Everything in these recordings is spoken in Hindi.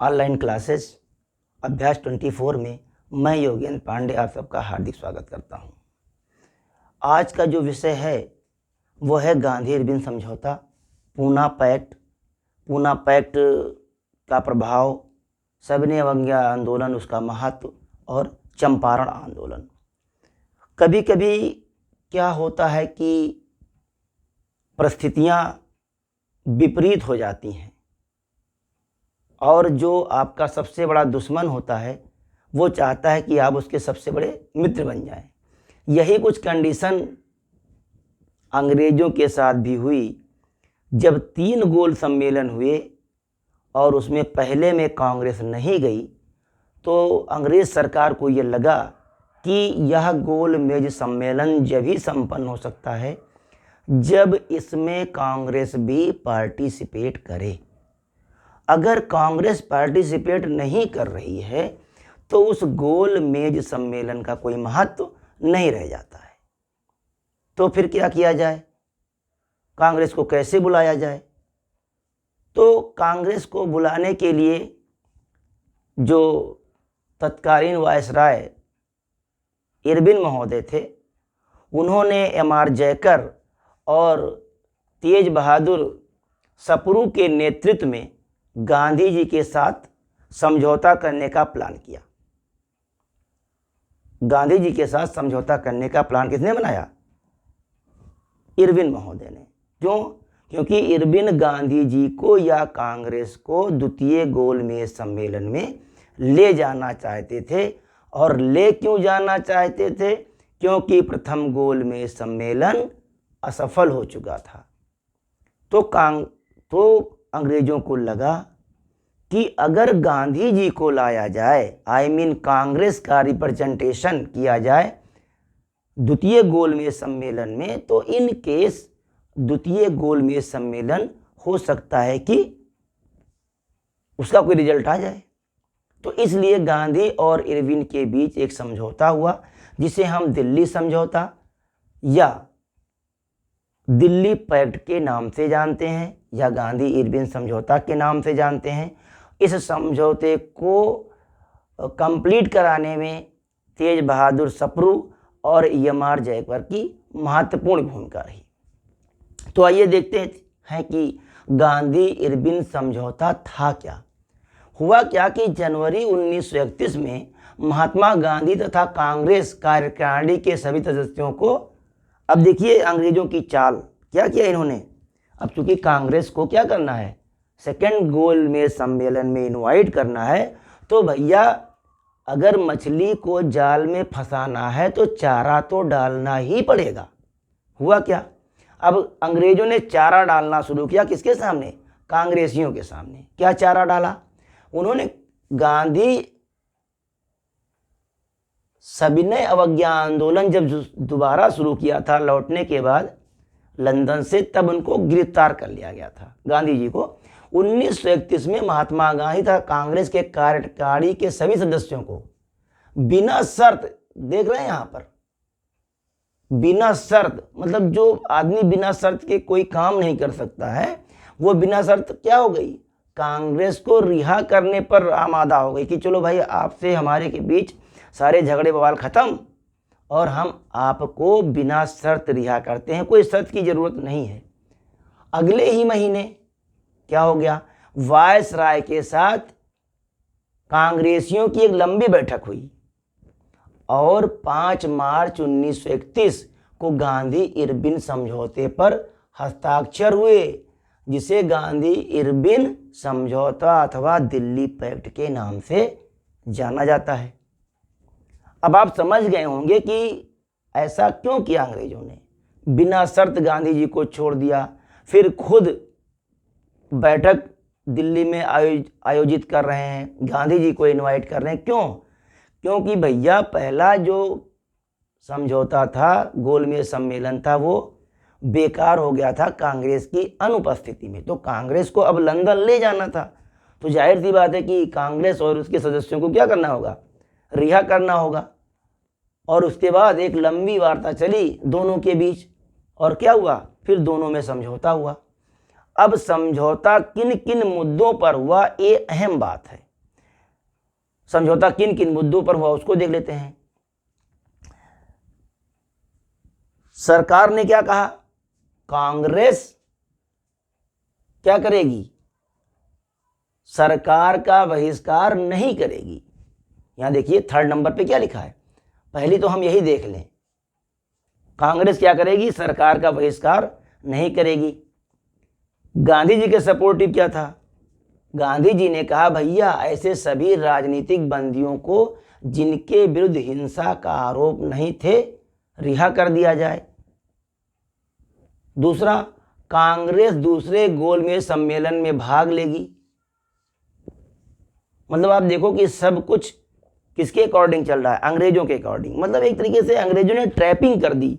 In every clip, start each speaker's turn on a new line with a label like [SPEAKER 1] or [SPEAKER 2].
[SPEAKER 1] ऑनलाइन क्लासेस अभ्यास 24 में मैं योगेंद्र पांडे आप सबका हार्दिक स्वागत करता हूं। आज का जो विषय है वो है गांधी इरविन समझौता, पूना पैक्ट का प्रभाव, सविनय अवज्ञा आंदोलन, उसका महत्व और चंपारण आंदोलन। कभी कभी क्या होता है कि परिस्थितियां विपरीत हो जाती हैं और जो आपका सबसे बड़ा दुश्मन होता है वो चाहता है कि आप उसके सबसे बड़े मित्र बन जाएं। यही कुछ कंडीशन अंग्रेज़ों के साथ भी हुई जब 3 गोल सम्मेलन हुए और उसमें पहले में कांग्रेस नहीं गई तो अंग्रेज़ सरकार को ये लगा कि यह गोल मेज सम्मेलन जब ही संपन्न हो सकता है जब इसमें कांग्रेस भी पार्टिसिपेट करे। अगर कांग्रेस पार्टिसिपेट नहीं कर रही है तो उस गोल मेज सम्मेलन का कोई महत्व नहीं रह जाता है। तो फिर क्या किया जाए, कांग्रेस को कैसे बुलाया जाए? तो कांग्रेस को बुलाने के लिए जो तत्कालीन वायसराय इरविन महोदय थे, उन्होंने एम.आर. जयकर और तेज बहादुर सप्रू के नेतृत्व में गांधी जी के साथ समझौता करने का प्लान किया। गांधी जी के साथ समझौता करने का प्लान किसने बनाया? इरविन महोदय ने। क्यों? क्योंकि इरविन गांधी जी को या कांग्रेस को द्वितीय गोलमेज सम्मेलन में ले जाना चाहते थे। और ले क्यों जाना चाहते थे? क्योंकि प्रथम गोलमेज सम्मेलन असफल हो चुका था। तो अंग्रेजों को लगा कि अगर गांधी जी को लाया जाए, कांग्रेस का रिप्रेजेंटेशन किया जाए द्वितीय गोलमेज सम्मेलन में, तो इन केस द्वितीय गोलमेज सम्मेलन हो सकता है कि उसका कोई रिजल्ट आ जाए। तो इसलिए गांधी और इरविन के बीच एक समझौता हुआ जिसे हम दिल्ली समझौता या दिल्ली पैक्ट के नाम से जानते हैं या गांधी इरविन समझौता के नाम से जानते हैं। इस समझौते को कंप्लीट कराने में तेज बहादुर सप्रू और एम.आर. जयकर की महत्वपूर्ण भूमिका रही। तो आइए देखते हैं कि गांधी इरविन समझौता था क्या। हुआ क्या कि जनवरी 1931 में महात्मा गांधी तथा कांग्रेस कार्यकारिणी के सभी सदस्यों को, अब देखिए अंग्रेजों की चाल, क्या किया इन्होंने। अब चूंकि कांग्रेस को क्या करना है, सेकेंड गोलमेज सम्मेलन में इनवाइट करना है, तो भैया अगर मछली को जाल में फंसाना है तो चारा तो डालना ही पड़ेगा। हुआ क्या, अब अंग्रेजों ने चारा डालना शुरू किया किसके सामने? कांग्रेसियों के सामने। क्या चारा डाला उन्होंने? गांधी सविनय अवज्ञा आंदोलन जब दोबारा शुरू किया था लौटने के बाद लंदन से, तब उनको गिरफ्तार कर लिया गया था गांधी जी को। 1931 में महात्मा गांधी तथा कांग्रेस के कार्यकारिणी के सभी सदस्यों को बिना शर्त, देख रहे हैं यहाँ पर, बिना शर्त, मतलब जो आदमी बिना शर्त के कोई काम नहीं कर सकता है वो बिना शर्त क्या हो गई, कांग्रेस को रिहा करने पर आमादा हो गई कि चलो भाई आपसे हमारे के बीच सारे झगड़े बवाल खत्म और हम आपको बिना शर्त रिहा करते हैं, कोई शर्त की जरूरत नहीं है। अगले ही महीने क्या हो गया, वायसराय के साथ कांग्रेसियों की एक लंबी बैठक हुई और 5 मार्च 1931 को गांधी इरविन समझौते पर हस्ताक्षर हुए, जिसे गांधी इरविन समझौता अथवा दिल्ली पैक्ट के नाम से जाना जाता है। अब आप समझ गए होंगे कि ऐसा क्यों किया अंग्रेजों ने, बिना शर्त गांधी जी को छोड़ दिया, फिर खुद बैठक दिल्ली में आयोजित कर रहे हैं, गांधी जी को इनवाइट कर रहे हैं। क्यों? क्योंकि भैया पहला जो समझौता था, गोलमेज सम्मेलन था, वो बेकार हो गया था कांग्रेस की अनुपस्थिति में। तो कांग्रेस को अब लंदन ले जाना था, तो जाहिर सी बात है कि कांग्रेस और उसके सदस्यों को क्या करना होगा, रिहा करना होगा। और उसके बाद एक लंबी वार्ता चली दोनों के बीच और क्या हुआ, फिर दोनों में समझौता हुआ। अब समझौता किन किन मुद्दों पर हुआ, ये अहम बात है। समझौता किन किन मुद्दों पर हुआ उसको देख लेते हैं। सरकार ने क्या कहा, कांग्रेस क्या करेगी, सरकार का बहिष्कार नहीं करेगी। यहां देखिए 3rd नंबर पे क्या लिखा है, पहली तो हम यही देख लें, कांग्रेस क्या करेगी, सरकार का बहिष्कार नहीं करेगी। गांधी जी के सपोर्टिव क्या था, गांधी जी ने कहा भैया ऐसे सभी राजनीतिक बंदियों को जिनके विरुद्ध हिंसा का आरोप नहीं थे रिहा कर दिया जाए। दूसरा, कांग्रेस दूसरे गोलमेज सम्मेलन में भाग लेगी। मतलब आप देखो कि सब कुछ किसके अकॉर्डिंग चल रहा है, अंग्रेजों के अकॉर्डिंग। मतलब एक तरीके से अंग्रेजों ने ट्रैपिंग कर दी,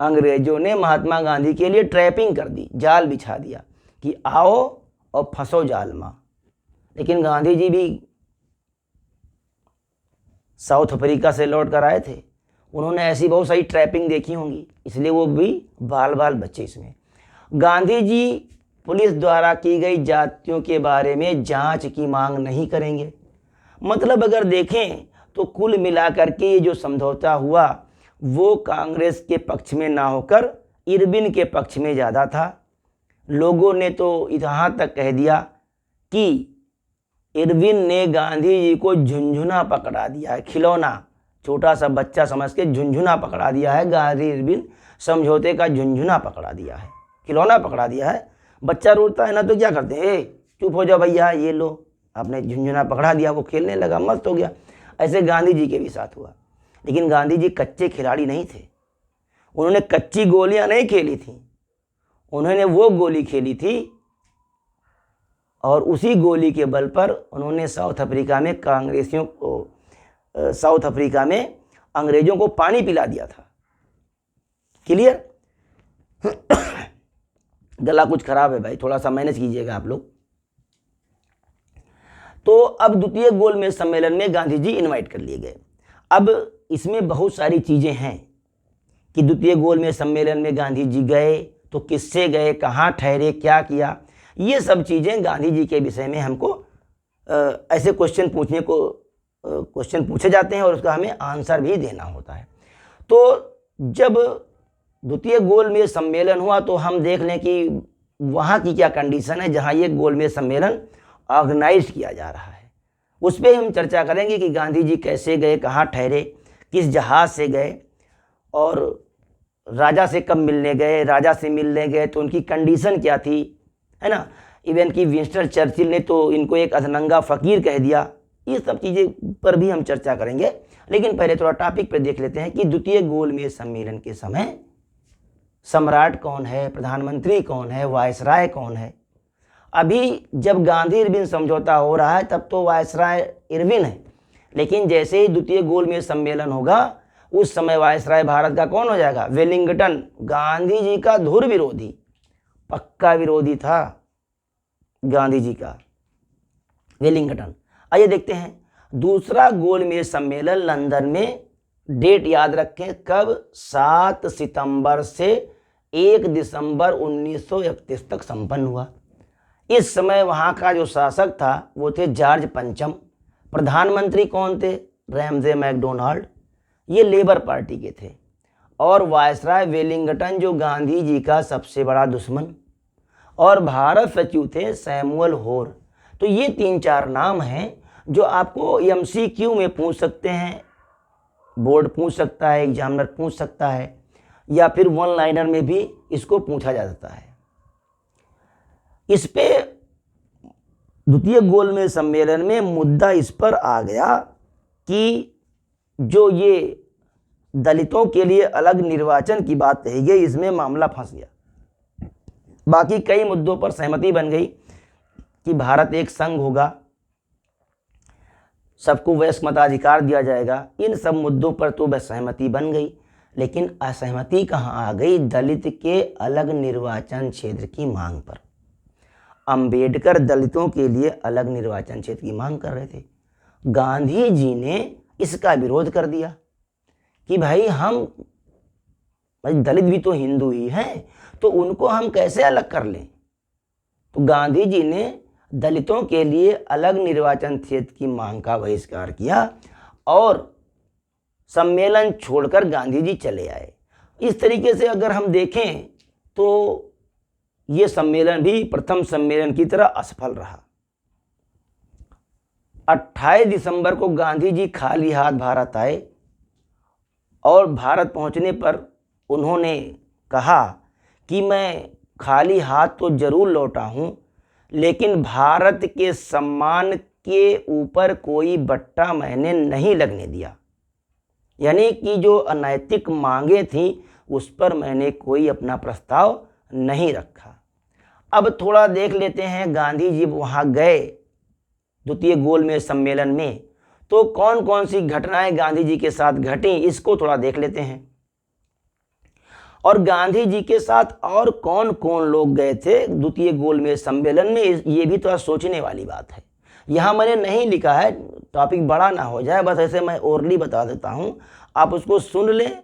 [SPEAKER 1] अंग्रेजों ने महात्मा गांधी के लिए ट्रैपिंग कर दी, जाल बिछा दिया कि आओ और फंसो जाल में। लेकिन गांधी जी भी साउथ अफ्रीका से लौट कर आए थे, उन्होंने ऐसी बहुत सारी ट्रैपिंग देखी होंगी, इसलिए वो भी बाल बाल बच्चे इसमें। गांधी जी पुलिस द्वारा की गई जातियों के बारे में जांच की मांग नहीं करेंगे। मतलब अगर देखें तो कुल मिलाकर के ये जो समझौता हुआ वो कांग्रेस के पक्ष में ना होकर इरविन के पक्ष में ज़्यादा था। लोगों ने तो यहाँ तक कह दिया कि इरविन ने गांधी जी को झुंझुना पकड़ा दिया है, खिलौना, छोटा सा बच्चा समझ के झुंझुना पकड़ा दिया है। गांधी इरविन समझौते का झुंझुना पकड़ा दिया है, खिलौना पकड़ा दिया है। बच्चा रोता है ना तो क्या करते हैं, चुप हो जाओ भैया, ये लो आपने झुंझुना पकड़ा दिया, वो खेलने लगा, मस्त हो गया। ऐसे गांधी जी के भी साथ हुआ। लेकिन गांधी जी कच्चे खिलाड़ी नहीं थे, उन्होंने कच्ची गोलियां नहीं खेली थी, उन्होंने वो गोली खेली थी और उसी गोली के बल पर उन्होंने साउथ अफ्रीका में कांग्रेसियों को, साउथ अफ्रीका में अंग्रेजों को पानी पिला दिया था। क्लियर? गला कुछ खराब है भाई, थोड़ा सा मैनेज कीजिएगा आप लोग। तो अब द्वितीय गोलमेज सम्मेलन में गांधी जी इनवाइट कर लिए गए। अब इसमें बहुत सारी चीजें हैं कि द्वितीय गोलमेज सम्मेलन में गांधी जी गए तो किससे गए, कहाँ ठहरे, क्या किया, ये सब चीजें गांधी जी के विषय में हमको ऐसे क्वेश्चन पूछे जाते हैं और उसका हमें आंसर भी देना होता है। तो जब द्वितीय गोलमेज सम्मेलन हुआ तो हम देख लें कि वहाँ की क्या कंडीशन है जहाँ ये गोलमेज सम्मेलन ऑर्गेनाइज किया जा रहा है। उस पर हम चर्चा करेंगे कि गांधी जी कैसे गए, कहाँ ठहरे, किस जहाज़ से गए और राजा से कब मिलने गए, राजा से मिलने गए तो उनकी कंडीशन क्या थी, है ना। इवन कि विंस्टन चर्चिल ने तो इनको एक अधनंगा फ़कीर कह दिया। ये सब चीज़ें पर भी हम चर्चा करेंगे। लेकिन पहले थोड़ा टॉपिक पर देख लेते हैं कि द्वितीय गोलमेज सम्मेलन के समय सम्राट कौन है, प्रधानमंत्री कौन है, वायसराय कौन है। अभी जब गांधी इरविन समझौता हो रहा है तब तो वायसराय इरविन है, लेकिन जैसे ही द्वितीय गोलमेज सम्मेलन होगा उस समय वायसराय भारत का कौन हो जाएगा, वेलिंगटन। गांधी जी का धुर विरोधी, पक्का विरोधी था गांधी जी का वेलिंगटन। आइए देखते हैं दूसरा गोलमेज सम्मेलन लंदन में, डेट याद रखें कब, 7 सितंबर से 1 दिसंबर 1931 तक संपन्न हुआ। इस समय वहाँ का जो शासक था वो थे जॉर्ज पंचम। प्रधानमंत्री कौन थे, रैमजे मैकडोनाल्ड, ये लेबर पार्टी के थे। और वायसराय वेलिंगटन जो गांधी जी का सबसे बड़ा दुश्मन, और भारत सचिव थे सैमुअल होर। तो ये 3-4 नाम हैं जो आपको MCQ में पूछ सकते हैं, बोर्ड पूछ सकता है, एग्जामिनर पूछ सकता है, या फिर वन लाइनर में भी इसको पूछा जा सकता है। इस पे द्वितीय गोलमेज सम्मेलन में मुद्दा इस पर आ गया कि जो ये दलितों के लिए अलग निर्वाचन की बात कही गई, इसमें मामला फंस गया। बाकी कई मुद्दों पर सहमति बन गई कि भारत एक संघ होगा, सबको वयस्क मताधिकार दिया जाएगा। इन सब मुद्दों पर तो बस सहमति बन गई, लेकिन असहमति कहाँ आ गई, दलित के अलग निर्वाचन क्षेत्र की मांग पर। अंबेडकर दलितों के लिए अलग निर्वाचन क्षेत्र की मांग कर रहे थे। गांधी जी ने इसका विरोध कर दिया कि भाई दलित भी तो हिंदू ही हैं, तो उनको हम कैसे अलग कर लें। तो गांधी जी ने दलितों के लिए अलग निर्वाचन क्षेत्र की मांग का बहिष्कार किया और सम्मेलन छोड़कर गांधी जी चले आए। इस तरीके से अगर हम देखें तो ये सम्मेलन भी प्रथम सम्मेलन की तरह असफल रहा। 28 दिसंबर को गांधी जी खाली हाथ भारत आए और भारत पहुंचने पर उन्होंने कहा कि मैं खाली हाथ तो जरूर लौटा हूं, लेकिन भारत के सम्मान के ऊपर कोई बट्टा मैंने नहीं लगने दिया। यानी कि जो अनैतिक मांगे थीं उस पर मैंने कोई अपना प्रस्ताव नहीं रखा। अब थोड़ा देख लेते हैं गांधी जी वहाँ गए द्वितीय गोलमेज सम्मेलन में तो कौन कौन सी घटनाएं गांधी जी के साथ घटी, इसको थोड़ा देख लेते हैं। और गांधी जी के साथ और कौन कौन लोग गए थे द्वितीय गोलमेज सम्मेलन में, ये भी थोड़ा सोचने वाली बात है। यहाँ मैंने नहीं लिखा है, टॉपिक बड़ा ना हो जाए, बस ऐसे मैं ओरली बता देता हूँ, आप उसको सुन लें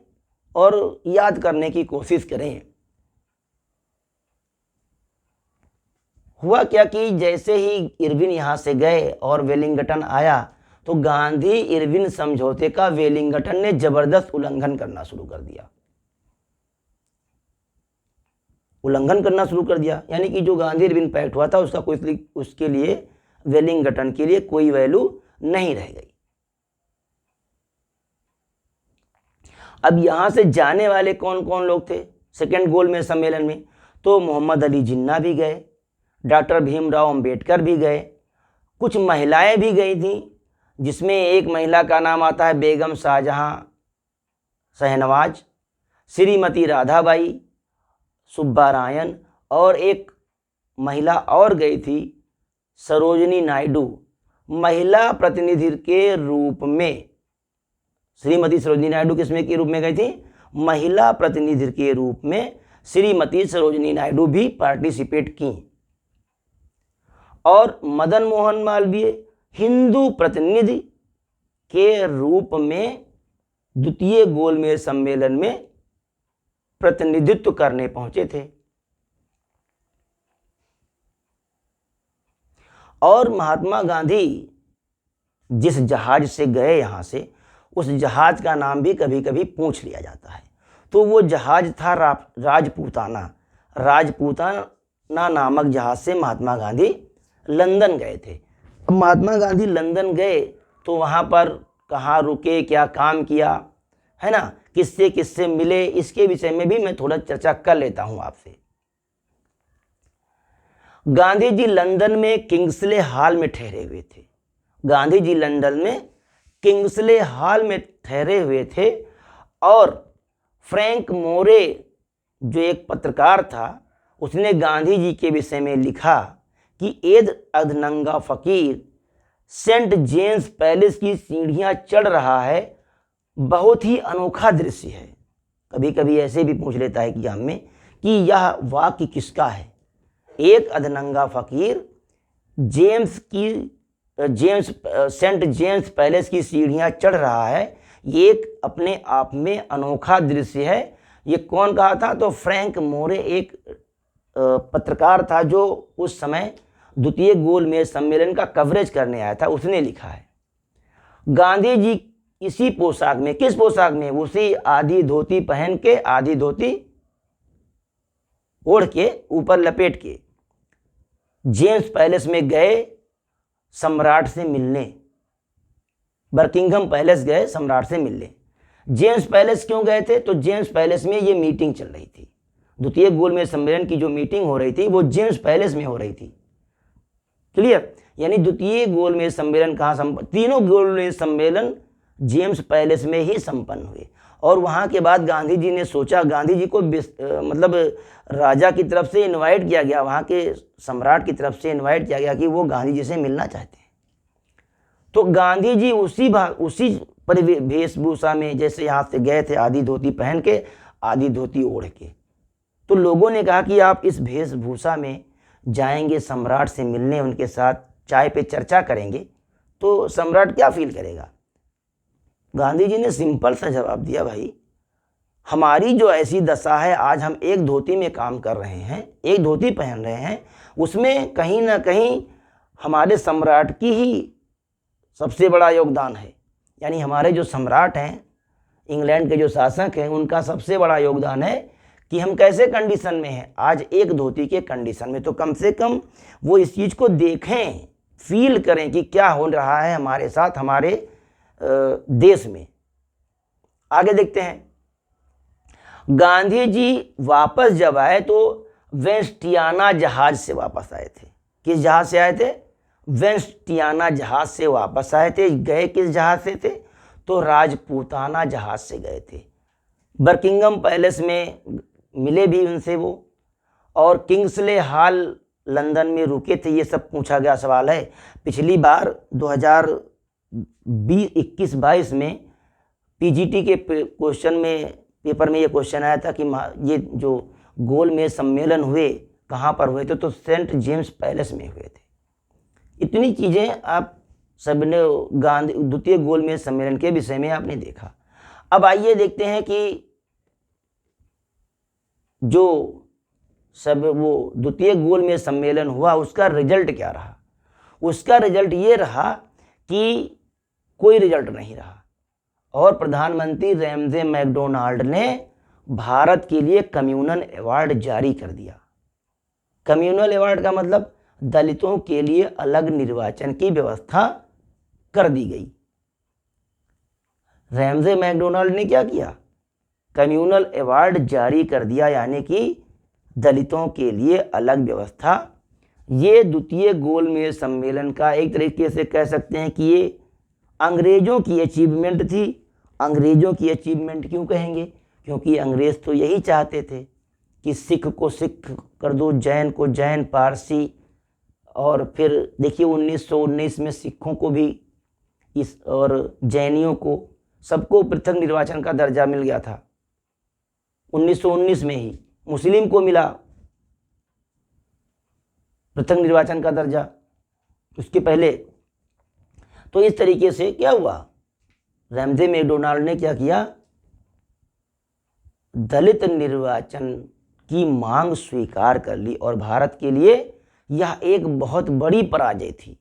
[SPEAKER 1] और याद करने की कोशिश करें। हुआ क्या कि जैसे ही इरविन यहाँ से गए और वेलिंगटन आया तो गांधी इरविन समझौते का वेलिंगटन ने जबरदस्त उल्लंघन करना शुरू कर दिया। यानी कि जो गांधी इरविन पैक्ट हुआ था उसका कोई उसके लिए वेलिंगटन के लिए कोई वैल्यू नहीं रह गई। अब यहां से जाने वाले कौन कौन लोग थे सेकेंड गोलमेज सम्मेलन में, तो मोहम्मद अली जिन्ना भी गए, डॉक्टर भीमराव अंबेडकर भी गए, कुछ महिलाएं भी गई थीं, जिसमें एक महिला का नाम आता है बेगम शाहजहां शहनवाज, श्रीमती राधाबाई, सुब्बारायन, और एक महिला और गई थी सरोजनी नायडू, महिला प्रतिनिधि के रूप में। श्रीमती सरोजनी नायडू किसमें के रूप में गई थी? महिला प्रतिनिधि के रूप में श्रीमती सरोजनी नायडू भी पार्टिसिपेट की। और मदन मोहन मालवीय हिंदू प्रतिनिधि के रूप में द्वितीय गोलमेज सम्मेलन में प्रतिनिधित्व करने पहुंचे थे। और महात्मा गांधी जिस जहाज से गए यहां से, उस जहाज का नाम भी कभी कभी पूछ लिया जाता है। तो वो जहाज था राजपूताना नामक जहाज से महात्मा गांधी लंदन गए थे। अब महात्मा गांधी लंदन गए तो वहाँ पर कहाँ रुके, क्या काम किया, है ना, किससे किससे मिले, इसके विषय में भी मैं थोड़ा चर्चा कर लेता हूँ आपसे। गांधी जी लंदन में किंग्सले हॉल में ठहरे हुए थे। गांधी जी लंदन में किंग्सले हॉल में ठहरे हुए थे और फ्रैंक मोरे जो एक पत्रकार था उसने गांधी जी के विषय में लिखा कि एद अधनंगा फकीर सेंट जेम्स पैलेस की सीढ़ियां चढ़ रहा है, बहुत ही अनोखा दृश्य है। कभी कभी ऐसे भी पूछ लेता है एग्जाम में कि यह वाक्य किसका है। एक अधनंगा फकीर सेंट जेम्स पैलेस की सीढ़ियां चढ़ रहा है, ये एक अपने आप में अनोखा दृश्य है। ये कौन कहा था? तो फ्रैंक मोरे एक पत्रकार था जो उस समय द्वितीय गोलमेज सम्मेलन का कवरेज करने आया था, उसने लिखा है। गांधी जी इसी पोशाक में, किस पोशाक में? उसी आधी धोती पहन के, आधी धोती ओढ़ के, ऊपर लपेट के जेम्स पैलेस में गए सम्राट से मिलने। बकिंघम पैलेस गए सम्राट से मिलने। जेम्स पैलेस क्यों गए थे? तो जेम्स पैलेस में ये मीटिंग चल रही थी। द्वितीय गोलमेज सम्मेलन की जो मीटिंग हो रही थी वो जेम्स पैलेस में हो रही थी। क्लियर? यानी द्वितीय गोलमेज सम्मेलन कहाँ तीनों गोलमेज सम्मेलन जेम्स पैलेस में ही संपन्न हुए। और वहाँ के बाद गांधी जी ने सोचा, गांधी जी को मतलब राजा की तरफ से इनवाइट किया गया, वहाँ के सम्राट की तरफ से इनवाइट किया गया कि वो गांधी जी से मिलना चाहते हैं। तो गांधी जी उसी वेशभूषा में जैसे यहाँ से गए थे, आधी धोती पहन के, आधी धोती ओढ़ के। तो लोगों ने कहा कि आप इस वेशभूषा में जाएंगे सम्राट से मिलने, उनके साथ चाय पे चर्चा करेंगे, तो सम्राट क्या फील करेगा? गांधी जी ने सिंपल सा जवाब दिया, भाई हमारी जो ऐसी दशा है, आज हम एक धोती में काम कर रहे हैं, एक धोती पहन रहे हैं, उसमें कहीं ना कहीं हमारे सम्राट की ही सबसे बड़ा योगदान है। यानी हमारे जो सम्राट हैं, इंग्लैंड के जो शासक हैं, उनका सबसे बड़ा योगदान है कि हम कैसे कंडीशन में हैं आज, एक धोती के कंडीशन में। तो कम से कम वो इस चीज़ को देखें, फील करें कि क्या हो रहा है हमारे साथ, हमारे देश में। आगे देखते हैं, गांधी जी वापस जब आए तो वेस्टियाना जहाज से वापस आए थे। किस जहाज से आए थे? वेस्टियाना जहाज से वापस आए थे। गए किस जहाज से थे? तो राजपूताना जहाज से गए थे। बकिंगम पैलेस में मिले भी उनसे वो, और किंग्सले हॉल लंदन में रुके थे। ये सब पूछा गया सवाल है। पिछली बार 2021-22 में पीजीटी के क्वेश्चन में, पेपर में ये क्वेश्चन आया था कि ये जो गोलमेज सम्मेलन हुए कहाँ पर हुए थे? तो सेंट जेम्स पैलेस में हुए थे। इतनी चीज़ें आप सबने गांधी द्वितीय गोलमेज सम्मेलन के विषय में आपने देखा। अब आइए देखते हैं कि जो सब वो द्वितीय गोलमेज सम्मेलन हुआ उसका रिजल्ट क्या रहा। उसका रिजल्ट ये रहा कि कोई रिजल्ट नहीं रहा, और प्रधानमंत्री रैमजे मैकडोनाल्ड ने भारत के लिए कम्युनल अवार्ड जारी कर दिया। कम्युनल अवार्ड का मतलब दलितों के लिए अलग निर्वाचन की व्यवस्था कर दी गई। रैमजे मैकडोनाल्ड ने क्या किया? कम्युनल अवार्ड जारी कर दिया, यानी कि दलितों के लिए अलग व्यवस्था। ये द्वितीय गोलमेज सम्मेलन का एक तरीके से कह सकते हैं कि ये अंग्रेजों की अचीवमेंट थी। अंग्रेजों की अचीवमेंट क्यों कहेंगे? क्योंकि अंग्रेज तो यही चाहते थे कि सिख को सिख कर दो, जैन को जैन, पारसी, और फिर देखिए 1919 में सिखों को भी इस और जैनियों को सबको पृथक निर्वाचन का दर्जा मिल गया था। 1919 में ही मुस्लिम को मिला पृथक निर्वाचन का दर्जा, उसके पहले। तो इस तरीके से क्या हुआ, रैमजे मैकडोनाल्ड ने क्या किया, दलित निर्वाचन की मांग स्वीकार कर ली, और भारत के लिए यह एक बहुत बड़ी पराजय थी।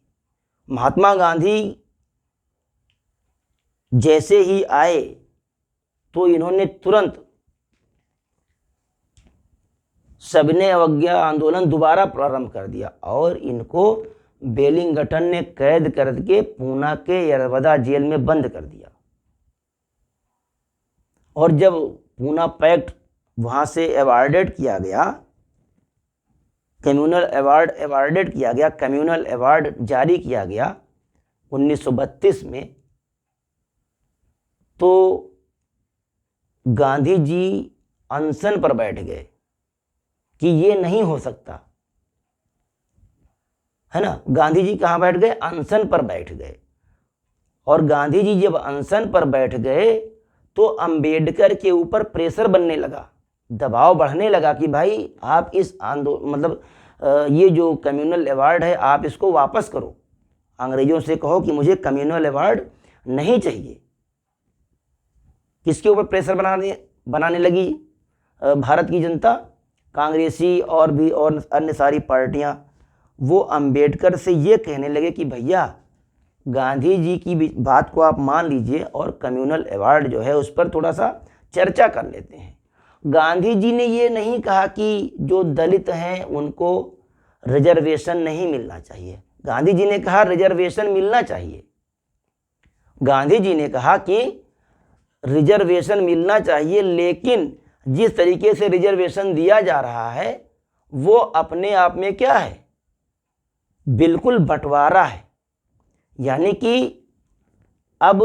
[SPEAKER 1] महात्मा गांधी जैसे ही आए तो इन्होंने तुरंत सविनय अवज्ञा आंदोलन दोबारा प्रारंभ कर दिया, और इनको वेलिंगटन ने कैद करके पूना के यरवदा जेल में बंद कर दिया। और जब पूना पैक्ट वहां से अवार्डेड किया गया, कम्युनल अवार्ड जारी किया गया 1932 में, तो गांधी जी अनशन पर बैठ गए कि ये नहीं हो सकता, है ना। गांधी जी कहाँ बैठ गए? अनशन पर बैठ गए। और गांधी जी जब अनशन पर बैठ गए तो अंबेडकर के ऊपर प्रेशर बनने लगा, दबाव बढ़ने लगा कि भाई आप इस ये जो कम्युनल अवार्ड है आप इसको वापस करो, अंग्रेजों से कहो कि मुझे कम्युनल अवार्ड नहीं चाहिए। किसके ऊपर प्रेशर बनाने लगी भारत की जनता? कांग्रेसी और भी और अन्य सारी पार्टियां। वो अंबेडकर से ये कहने लगे कि भैया गांधी जी की बात को आप मान लीजिए और कम्युनल अवार्ड जो है उस पर थोड़ा सा चर्चा कर लेते हैं। गांधी जी ने ये नहीं कहा कि जो दलित हैं उनको रिजर्वेशन नहीं मिलना चाहिए। गांधी जी ने कहा रिजर्वेशन मिलना चाहिए। गांधी जी ने कहा कि रिजर्वेशन मिलना चाहिए, लेकिन जिस तरीके से रिजर्वेशन दिया जा रहा है वो अपने आप में क्या है? बिल्कुल बंटवारा है। यानी कि अब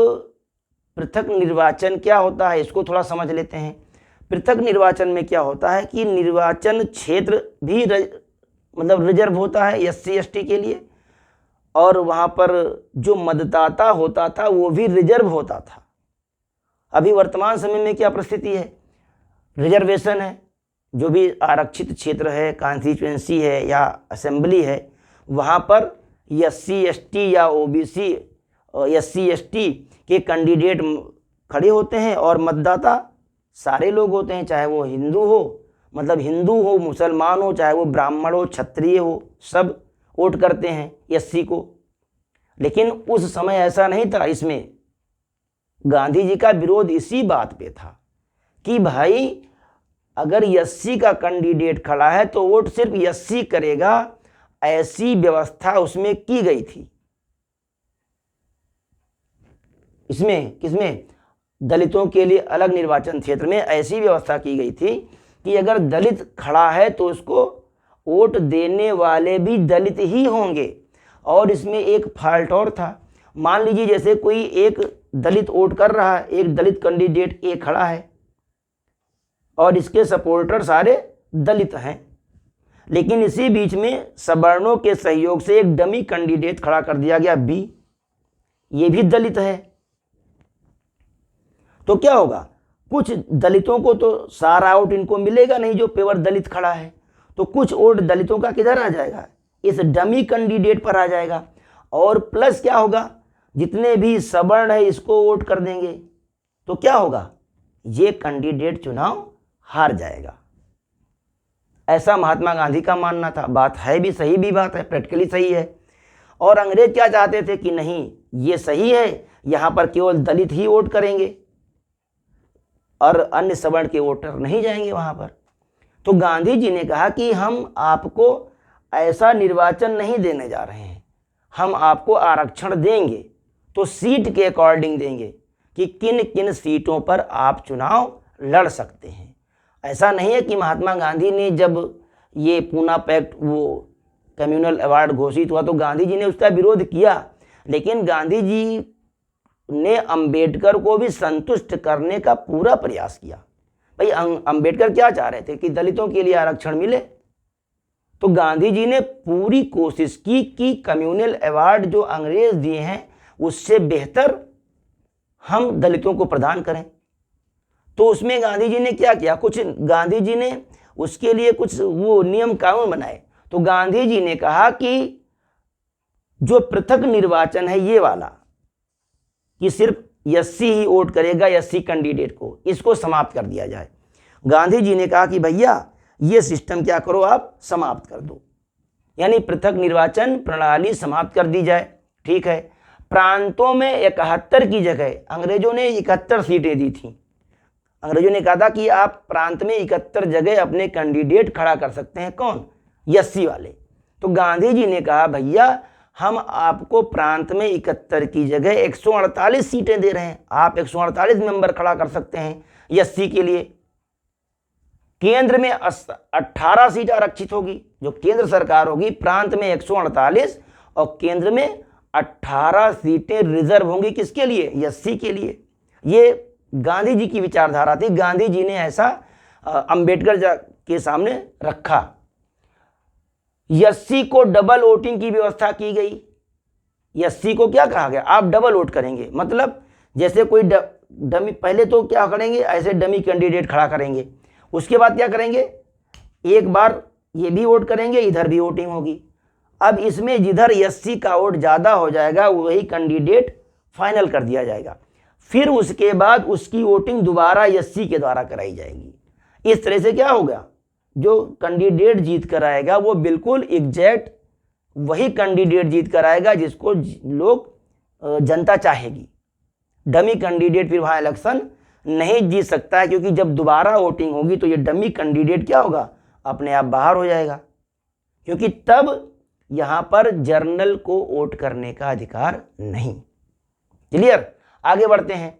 [SPEAKER 1] पृथक निर्वाचन क्या होता है इसको थोड़ा समझ लेते हैं। पृथक निर्वाचन में क्या होता है कि निर्वाचन क्षेत्र भी रिजर्व होता है SC ST के लिए, और वहाँ पर जो मतदाता होता था वो भी रिजर्व होता था। अभी वर्तमान समय में क्या परिस्थिति है? रिजर्वेशन है, जो भी आरक्षित क्षेत्र है, कॉन्स्टिट्यूएंसी है या असेंबली है, वहाँ पर SC ST या OBC SC ST के कैंडिडेट खड़े होते हैं, और मतदाता सारे लोग होते हैं, चाहे वो हिंदू हो, मुसलमान हो, चाहे वो ब्राह्मण हो, क्षत्रिय हो, सब वोट करते हैं एससी को। लेकिन उस समय ऐसा नहीं था। इसमें गांधी जी का विरोध इसी बात पे था कि भाई अगर एससी का कैंडिडेट खड़ा है तो वोट सिर्फ एससी करेगा, ऐसी व्यवस्था उसमें की गई थी। इसमें किसमें? दलितों के लिए अलग निर्वाचन क्षेत्र में ऐसी व्यवस्था की गई थी कि अगर दलित खड़ा है तो उसको वोट देने वाले भी दलित ही होंगे। और इसमें एक फॉल्ट और था। मान लीजिए जैसे कोई एक दलित वोट कर रहा है, एक दलित कैंडिडेट ए खड़ा है और इसके सपोर्टर सारे दलित हैं, लेकिन इसी बीच में सवर्णों के सहयोग से एक डमी कैंडिडेट खड़ा कर दिया गया बी, ये भी दलित है। तो क्या होगा? कुछ दलितों को तो सारा वोट इनको मिलेगा नहीं जो पेवर दलित खड़ा है, तो कुछ वोट दलितों का किधर आ जाएगा? इस डमी कैंडिडेट पर आ जाएगा। और प्लस क्या होगा? जितने भी सवर्ण है इसको वोट कर देंगे, तो क्या होगा? ये कैंडिडेट चुनाव हार जाएगा। ऐसा महात्मा गांधी का मानना था। बात है भी सही, भी बात है, प्रैक्टिकली सही है। और अंग्रेज क्या चाहते थे कि नहीं, ये सही है, यहाँ पर केवल दलित ही वोट करेंगे और अन्य सवर्ण के वोटर नहीं जाएंगे वहाँ पर। तो गांधी जी ने कहा कि हम आपको ऐसा निर्वाचन नहीं देने जा रहे हैं, हम आपको आरक्षण देंगे, तो सीट के अकॉर्डिंग देंगे कि किन किन सीटों पर आप चुनाव लड़ सकते हैं। ऐसा नहीं है कि महात्मा गांधी ने जब ये पूना पैक्ट, वो कम्युनल अवार्ड घोषित हुआ तो गांधी जी ने उसका विरोध किया, लेकिन गांधी जी ने अंबेडकर को भी संतुष्ट करने का पूरा प्रयास किया। भाई अंबेडकर क्या चाह रहे थे कि दलितों के लिए आरक्षण मिले, तो गांधी जी ने पूरी कोशिश की कि कम्युनल अवार्ड जो अंग्रेज दिए हैं उससे बेहतर हम दलितों को प्रदान करें। तो उसमें गांधी जी ने क्या किया? कुछ गांधी जी ने उसके लिए कुछ वो नियम कानून बनाए। तो गांधी जी ने कहा कि जो पृथक निर्वाचन है ये वाला, कि सिर्फ एससी ही वोट करेगा एससी कैंडिडेट को, इसको समाप्त कर दिया जाए। गांधी जी ने कहा कि भैया ये सिस्टम क्या करो, आप समाप्त कर दो, यानी पृथक निर्वाचन प्रणाली समाप्त कर दी जाए। ठीक है। प्रांतों में 71 की जगह अंग्रेजों ने 71 सीटें दी थी। अंग्रेजों ने कहा था कि आप प्रांत में 71 जगह अपने कैंडिडेट खड़ा कर सकते हैं। कौन? एससी वाले। तो गांधी जी ने कहा भैया हम आपको प्रांत में 71 की जगह 148 सीटें दे रहे हैं, आप 148 मेंबर खड़ा कर सकते हैं एससी के लिए। केंद्र में 18 सीट आरक्षित होगी, जो केंद्र सरकार होगी, प्रांत में 148 और केंद्र में 18 सीटें रिजर्व होंगी। किसके लिए? एससी के लिए। ये गांधी जी की विचारधारा थी। गांधी जी ने ऐसा अंबेडकर के सामने रखा। एससी को डबल वोटिंग की व्यवस्था की गई। एससी को क्या कहा गया? आप डबल वोट करेंगे, मतलब जैसे कोई डमी, पहले तो क्या करेंगे, ऐसे डमी कैंडिडेट खड़ा करेंगे, उसके बाद क्या करेंगे, एक बार ये भी वोट करेंगे, इधर भी वोटिंग होगी। अब इसमें जिधर एससी का वोट ज़्यादा हो जाएगा वही कैंडिडेट फाइनल कर दिया जाएगा। फिर उसके बाद उसकी वोटिंग दोबारा एससी के द्वारा कराई जाएगी। इस तरह से क्या होगा, जो कैंडिडेट जीत कर आएगा वो बिल्कुल एग्जैक्ट वही कैंडिडेट जीत कर आएगा जिसको लोग जनता चाहेगी। डमी कैंडिडेट फिर वहाँ इलेक्शन नहीं जीत सकता है, क्योंकि जब दोबारा वोटिंग होगी तो ये डमी कैंडिडेट क्या होगा, अपने आप बाहर हो जाएगा, क्योंकि तब यहाँ पर जर्नल को वोट करने का अधिकार नहीं। क्लियर? आगे बढ़ते हैं।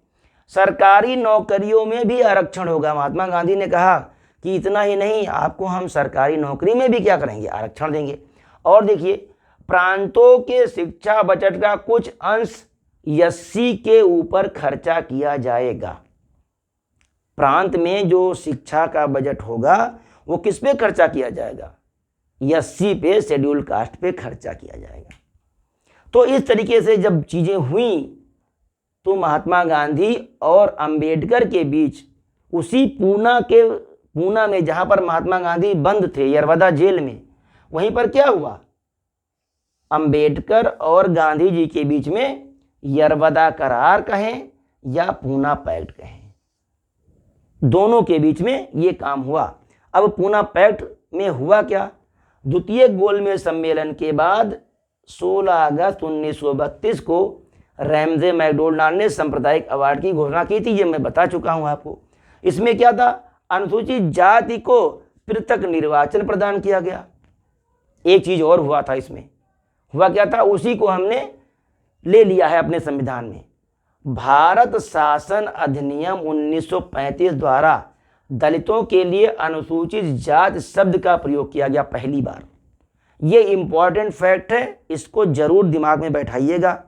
[SPEAKER 1] सरकारी नौकरियों में भी आरक्षण होगा। महात्मा गांधी ने कहा कि इतना ही नहीं, आपको हम सरकारी नौकरी में भी क्या करेंगे, आरक्षण देंगे। और देखिए, प्रांतों के शिक्षा बजट का कुछ अंश एससी के ऊपर खर्चा किया जाएगा। प्रांत में जो शिक्षा का बजट होगा वो किस पे खर्चा किया जाएगा? एससी पे, शेड्यूल कास्ट पे खर्चा किया जाएगा। तो इस तरीके से जब चीजें हुई तो महात्मा गांधी और अंबेडकर के बीच उसी पूना में जहां पर महात्मा गांधी बंद थे, यरवदा जेल में, वहीं पर क्या हुआ, अंबेडकर और गांधी जी के बीच में यरवदा करार कहें या पूना पैक्ट कहें, दोनों के बीच में ये काम हुआ। अब पूना पैक्ट में हुआ क्या, द्वितीय गोलमेज सम्मेलन के बाद 16 अगस्त 1932 को रैमजे मैकडोनाल्ड ने सांप्रदायिक अवार्ड की घोषणा की थी। ये मैं बता चुका हूं आपको। इसमें क्या था, अनुसूचित जाति को पृथक निर्वाचन प्रदान किया गया। एक चीज और हुआ था, इसमें हुआ क्या था, उसी को हमने ले लिया है अपने संविधान में। भारत शासन अधिनियम 1935 द्वारा दलितों के लिए अनुसूचित जाति शब्द का प्रयोग किया गया पहली बार। ये इंपॉर्टेंट फैक्ट है, इसको जरूर दिमाग में बैठाइएगा,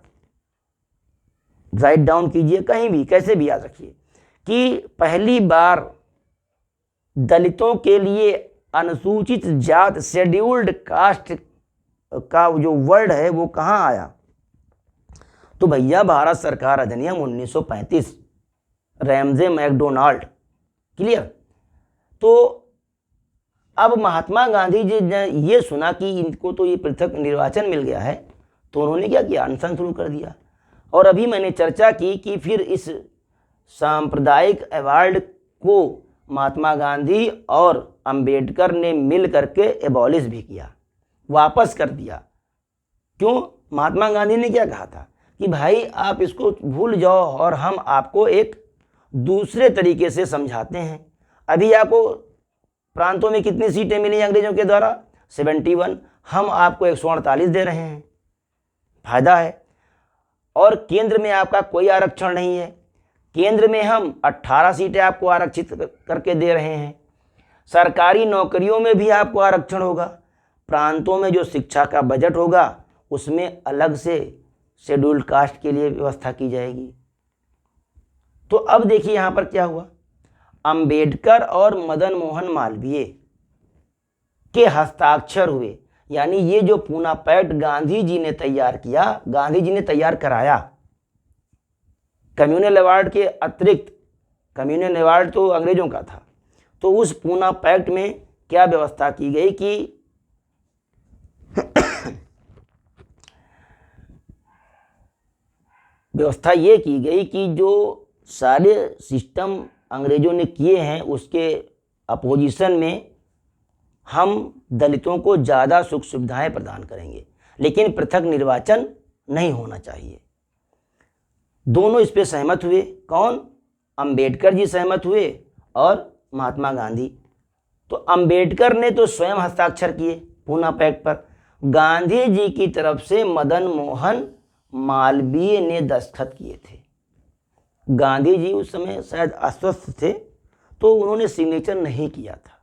[SPEAKER 1] राइट डाउन कीजिए, कहीं भी कैसे भी याद रखिए कि पहली बार दलितों के लिए अनुसूचित जाति शेड्यूल्ड कास्ट का जो वर्ड है वो कहाँ आया, तो भैया भारत सरकार अधिनियम 1935, रैमजे मैकडोनाल्ड। क्लियर। तो अब महात्मा गांधी जी ने ये सुना कि इनको तो ये पृथक निर्वाचन मिल गया है, तो उन्होंने क्या किया, अनशन शुरू कर दिया। और अभी मैंने चर्चा की कि फिर इस सांप्रदायिक अवार्ड को महात्मा गांधी और अंबेडकर ने मिल करके एबॉलिश भी किया, वापस कर दिया। क्यों, महात्मा गांधी ने क्या कहा था कि भाई आप इसको भूल जाओ और हम आपको एक दूसरे तरीके से समझाते हैं। अभी आपको प्रांतों में कितनी सीटें मिली अंग्रेजों के द्वारा, 71, हम आपको 148 दे रहे हैं, फायदा है। और केंद्र में आपका कोई आरक्षण नहीं है, केंद्र में हम 18 सीटें आपको आरक्षित करके दे रहे हैं। सरकारी नौकरियों में भी आपको आरक्षण होगा, प्रांतों में जो शिक्षा का बजट होगा उसमें अलग से शेड्यूल्ड कास्ट के लिए व्यवस्था की जाएगी। तो अब देखिए यहां पर क्या हुआ, अंबेडकर और मदन मोहन मालवीय के हस्ताक्षर हुए, यानी ये जो पूना पैक्ट गांधी जी ने तैयार किया, गांधी जी ने तैयार कराया। कम्युनल अवार्ड के अतिरिक्त, कम्युनल अवार्ड तो अंग्रेजों का था, तो उस पूना पैक्ट में क्या व्यवस्था की गई कि व्यवस्था ये की गई कि जो सारे सिस्टम अंग्रेजों ने किए हैं उसके अपोजिशन में हम दलितों को ज़्यादा सुख सुविधाएं प्रदान करेंगे, लेकिन पृथक निर्वाचन नहीं होना चाहिए। दोनों इस पे सहमत हुए। कौन, अंबेडकर जी सहमत हुए और महात्मा गांधी। तो अंबेडकर ने तो स्वयं हस्ताक्षर किए पूना पैक्ट पर, गांधी जी की तरफ से मदन मोहन मालवीय ने दस्तखत किए थे। गांधी जी उस समय शायद अस्वस्थ थे तो उन्होंने सिग्नेचर नहीं किया था।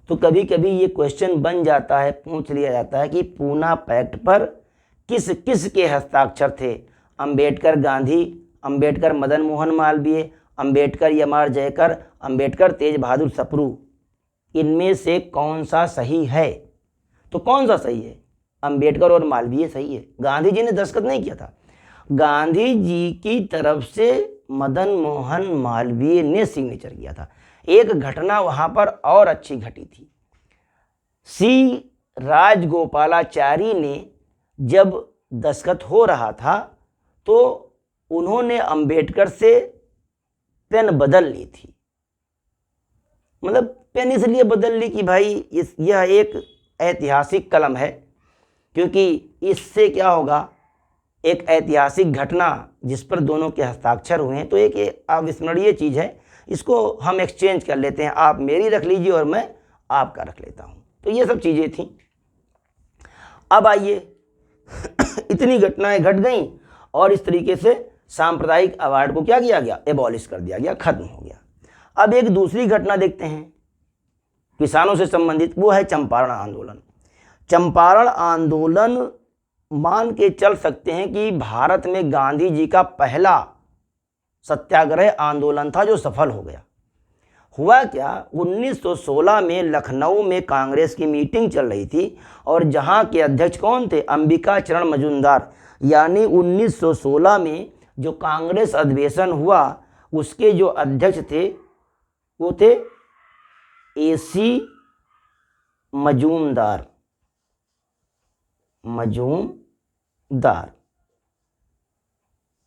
[SPEAKER 1] तो कभी कभी ये क्वेश्चन बन जाता है, पूछ लिया जाता है कि पूना पैक्ट पर किस किस के हस्ताक्षर थे, अंबेडकर गांधी, अंबेडकर मदन मोहन मालवीय, अंबेडकर यमार जयकर, अंबेडकर तेज बहादुर सप्रू, इनमें से कौन सा सही है? तो कौन सा सही है? अंबेडकर और मालवीय सही है। गांधी जी ने दस्तखत नहीं किया था, गांधी जी की तरफ से मदन मोहन मालवीय ने सिग्नेचर किया था। एक घटना वहां पर और अच्छी घटी थी। सी राजगोपालाचारी ने जब दस्तखत हो रहा था तो उन्होंने अंबेडकर से पेन बदल ली थी। मतलब पेन इसलिए बदल ली कि भाई यह एक ऐतिहासिक कलम है, क्योंकि इससे क्या होगा, एक ऐतिहासिक घटना जिस पर दोनों के हस्ताक्षर हुए हैं, तो एक अविस्मरणीय चीज़ है, इसको हम एक्सचेंज कर लेते हैं, आप मेरी रख लीजिए और मैं आपका रख लेता हूँ। तो ये सब चीज़ें थी। अब आइए इतनी घटनाएं घट गईं और इस तरीके से सांप्रदायिक अवार्ड को क्या किया गया, एबॉलिश कर दिया गया, खत्म हो गया। अब एक दूसरी घटना देखते हैं किसानों से संबंधित, वो है चंपारण आंदोलन। चंपारण आंदोलन मान के चल सकते हैं कि भारत में गांधी जी का पहला सत्याग्रह आंदोलन था जो सफल हो गया। हुआ क्या, 1916 में लखनऊ में कांग्रेस की मीटिंग चल रही थी और जहां के अध्यक्ष कौन थे, अंबिका चरण मजूमदार। यानी 1916 में जो कांग्रेस अधिवेशन हुआ उसके जो अध्यक्ष थे वो थे AC मजूमदार।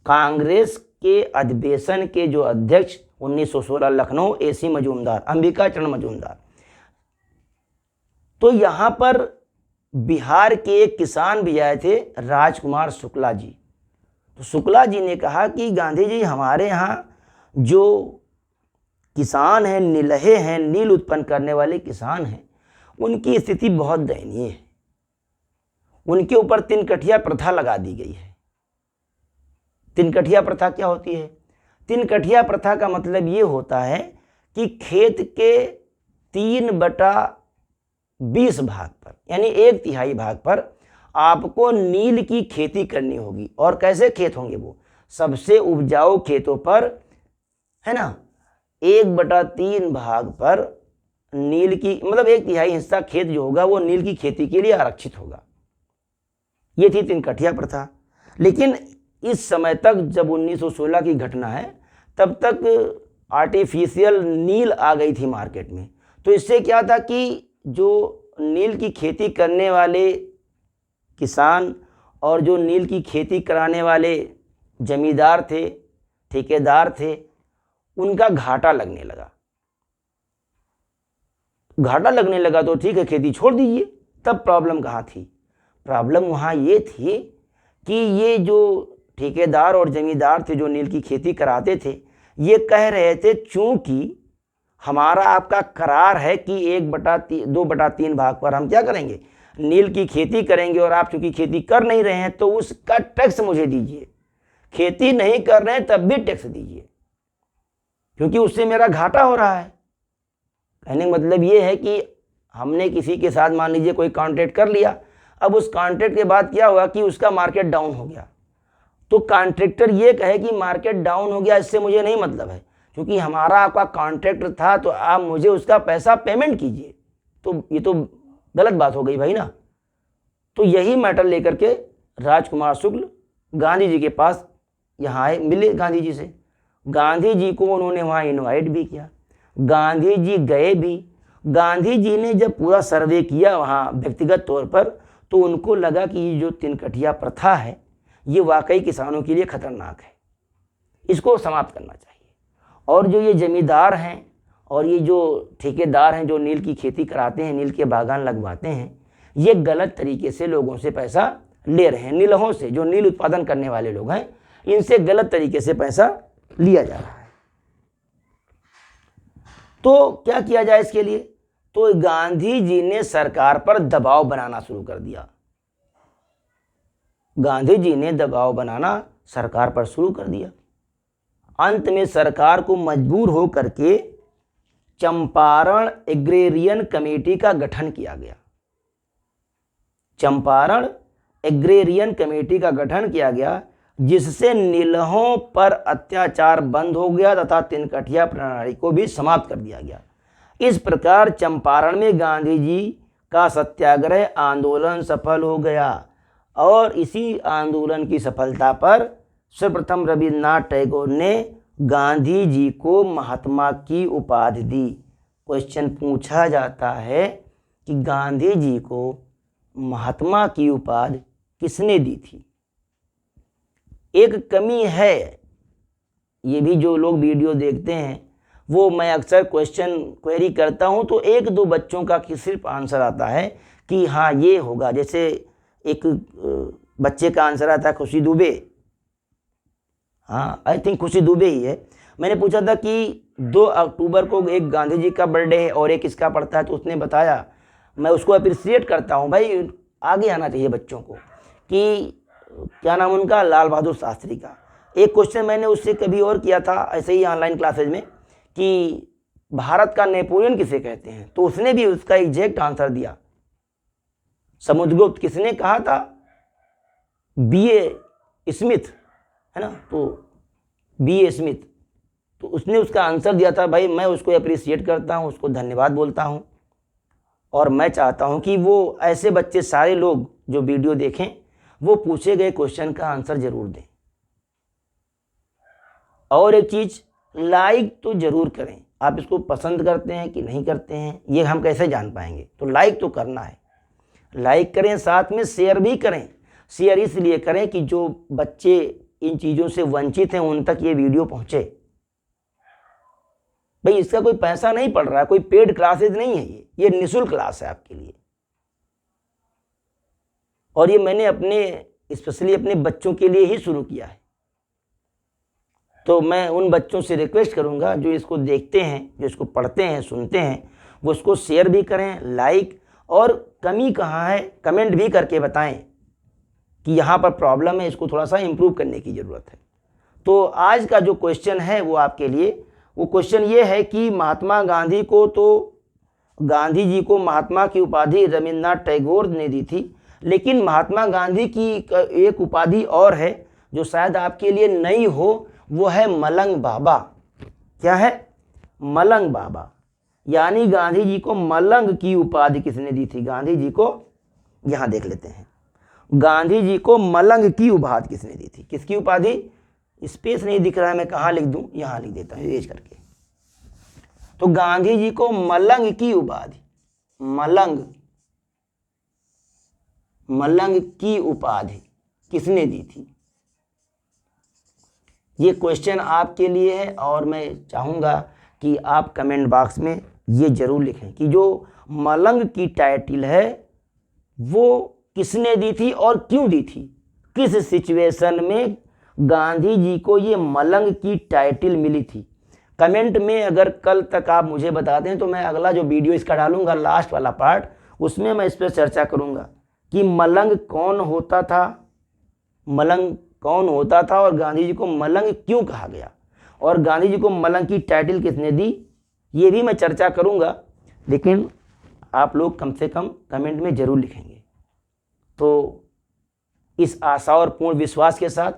[SPEAKER 1] कांग्रेस के अधिवेशन के जो अध्यक्ष 1916 लखनऊ, AC मजूमदार, अंबिका चरण मजूमदार। तो यहां पर बिहार के एक किसान भी आए थे, राजकुमार शुक्ला जी। तो शुक्ला जी ने कहा कि गांधी जी, हमारे यहाँ जो किसान हैं, नीलहे हैं, नील उत्पन्न करने वाले किसान हैं, उनकी स्थिति बहुत दयनीय है। उनके ऊपर तिनकठिया प्रथा लगा दी गई है। तिनकठिया प्रथा क्या होती है? तिनकठिया प्रथा का मतलब ये होता है कि खेत के 3/20 भाग पर, यानी 1/3 भाग पर आपको नील की खेती करनी होगी। और कैसे खेत होंगे? वो सबसे उपजाऊ खेतों पर, है ना, 1/3 भाग पर नील की, मतलब 1/3 हिस्सा खेत जो होगा वो नील की खेती के लिए आरक्षित होगा। ये थी तिनकठिया प्रथा। लेकिन इस समय तक, जब 1916 की घटना है, तब तक आर्टिफिशियल नील आ गई थी मार्केट में। तो इससे क्या था कि जो नील की खेती करने वाले किसान और जो नील की खेती कराने वाले जमींदार थे, ठेकेदार थे, उनका घाटा लगने लगा। घाटा लगने लगा तो ठीक है, खेती छोड़ दीजिए। तब प्रॉब्लम कहाँ थी? प्रॉब्लम वहाँ ये थी कि ये जो ठेकेदार और जमींदार थे जो नील की खेती कराते थे, ये कह रहे थे चूंकि हमारा आपका करार है कि 2/3 भाग पर हम क्या करेंगे, नील की खेती करेंगे, और आप चूंकि खेती कर नहीं रहे हैं तो उसका टैक्स मुझे दीजिए। खेती नहीं कर रहे हैं तब भी टैक्स दीजिए, क्योंकि उससे मेरा घाटा हो रहा है। कहने का मतलब ये है कि हमने किसी के साथ मान लीजिए कोई कॉन्ट्रैक्ट कर लिया, अब उस कॉन्ट्रैक्ट के बाद क्या हुआ कि उसका मार्केट डाउन हो गया, तो कॉन्ट्रैक्टर ये कहे कि मार्केट डाउन हो गया, इससे मुझे नहीं मतलब है, क्योंकि हमारा आपका कॉन्ट्रैक्ट था तो आप मुझे उसका पैसा पेमेंट कीजिए। तो ये तो गलत बात हो गई भाई ना। तो यही मैटर लेकर के राजकुमार शुक्ल गांधी जी के पास यहाँ आए, मिले गांधी जी से। गांधी जी को उन्होंने वहाँ इनवाइट भी किया, गांधी जी गए भी। गांधी जी ने जब पूरा सर्वे किया वहाँ व्यक्तिगत तौर पर, तो उनको लगा कि ये जो तिनकठिया प्रथा है ये वाकई किसानों के लिए खतरनाक है, इसको समाप्त करना चाहिए। और जो ये जमींदार हैं और ये जो ठेकेदार हैं जो नील की खेती कराते हैं, नील के बागान लगवाते हैं, ये गलत तरीके से लोगों से पैसा ले रहे हैं। नीलहों से, जो नील उत्पादन करने वाले लोग हैं, इनसे गलत तरीके से पैसा लिया जा रहा है। तो क्या किया जाए इसके लिए? तो गांधी जी ने सरकार पर दबाव बनाना शुरू कर दिया। गांधी जी ने दबाव बनाना सरकार पर शुरू कर दिया। अंत में सरकार को मजबूर होकर के चंपारण एग्रेरियन कमेटी का गठन किया गया। चंपारण एग्रेरियन कमेटी का गठन किया गया, जिससे नीलहों पर अत्याचार बंद हो गया तथा तिनकठिया प्रणाली को भी समाप्त कर दिया गया। इस प्रकार चंपारण में गांधी जी का सत्याग्रह आंदोलन सफल हो गया, और इसी आंदोलन की सफलता पर सर्वप्रथम रविन्द्रनाथ टैगोर ने गांधी जी को महात्मा की उपाधि दी। क्वेश्चन पूछा जाता है कि गांधी जी को महात्मा की उपाधि किसने दी थी? एक कमी है, ये भी जो लोग वीडियो देखते हैं, वो मैं अक्सर क्वेश्चन क्वेरी करता हूं तो 1-2 बच्चों का सिर्फ आंसर आता है कि हाँ ये होगा। जैसे एक बच्चे का आंसर आता है खुशी दुबे, हाँ आई थिंक खुशी दुबे ही है। मैंने पूछा था कि 2 अक्टूबर को एक गांधी जी का बर्थडे है और एक इसका पड़ता है, तो उसने बताया। मैं उसको अप्रिशिएट करता हूँ भाई, आगे आना चाहिए बच्चों को। कि क्या नाम उनका, लाल बहादुर शास्त्री का। एक क्वेश्चन मैंने उससे कभी और किया था ऐसे ही ऑनलाइन क्लासेज में कि भारत का नेपोलियन किसे कहते हैं, तो उसने भी उसका एग्जैक्ट आंसर दिया। समुद्रगुप्त किसने कहा था? B.A. स्मिथ, है ना, तो B.A. स्मिथ, तो उसने उसका आंसर दिया था। भाई मैं उसको अप्रिशिएट करता हूँ, उसको धन्यवाद बोलता हूँ, और मैं चाहता हूँ कि वो ऐसे बच्चे सारे लोग जो वीडियो देखें वो पूछे गए क्वेश्चन का आंसर जरूर दें। और एक चीज़, लाइक तो जरूर करें। आप इसको पसंद करते हैं कि नहीं करते हैं ये हम कैसे जान पाएंगे? तो लाइक तो करना है, लाइक करें, साथ में शेयर भी करें। शेयर इसलिए करें कि जो बच्चे इन चीज़ों से वंचित हैं उन तक ये वीडियो पहुँचे। भाई इसका कोई पैसा नहीं पड़ रहा है, कोई पेड क्लासेज नहीं है, ये निःशुल्क क्लास है आपके लिए। और ये मैंने अपने स्पेशली अपने बच्चों के लिए ही शुरू किया है। तो मैं उन बच्चों से रिक्वेस्ट करूंगा जो इसको देखते हैं, जो इसको पढ़ते हैं, सुनते हैं, वो इसको शेयर भी करें, लाइक, और कमी कहाँ है कमेंट भी करके बताएं कि यहाँ पर प्रॉब्लम है, इसको थोड़ा सा इम्प्रूव करने की ज़रूरत है। तो आज का जो क्वेश्चन है वो आपके लिए, वो क्वेश्चन ये है कि महात्मा गांधी को तो गांधी जी को महात्मा की उपाधि रविन्द्रनाथ टैगोर ने दी थी, लेकिन महात्मा गांधी की एक उपाधि और है जो शायद आपके लिए नई हो, वो है मलंग बाबा। क्या है? मलंग बाबा। यानी गांधी जी को मलंग की उपाधि किसने दी थी? गांधी जी को, यहाँ देख लेते हैं, गांधी जी को मलंग की उपाधि किसने दी थी? किसकी उपाधि? स्पेस नहीं दिख रहा है, मैं कहाँ लिख दूं? यहाँ लिख देता हूँ एज करके। तो गांधी जी को मलंग की उपाधि, मलंग की उपाधि किसने दी थी? ये क्वेश्चन आपके लिए है और मैं चाहूँगा कि आप कमेंट बॉक्स में ये जरूर लिखें कि जो मलंग की टाइटल है वो किसने दी थी और क्यों दी थी, किस सिचुएशन में गांधी जी को ये मलंग की टाइटल मिली थी। कमेंट में अगर कल तक आप मुझे बता दें तो मैं अगला जो वीडियो इसका डालूंगा, लास्ट वाला पार्ट, उसमें मैं इस पर चर्चा करूंगा कि मलंग कौन होता था, मलंग कौन होता था और गांधी जी को मलंग क्यों कहा गया, और गांधी जी को मलंग की टाइटल किसने दी, ये भी मैं चर्चा करूंगा। लेकिन आप लोग कम से कम कमेंट में ज़रूर लिखेंगे। तो इस आशा और पूर्ण विश्वास के साथ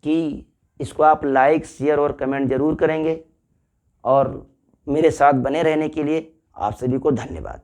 [SPEAKER 1] कि इसको आप लाइक, शेयर और कमेंट ज़रूर करेंगे, और मेरे साथ बने रहने के लिए आप सभी को धन्यवाद।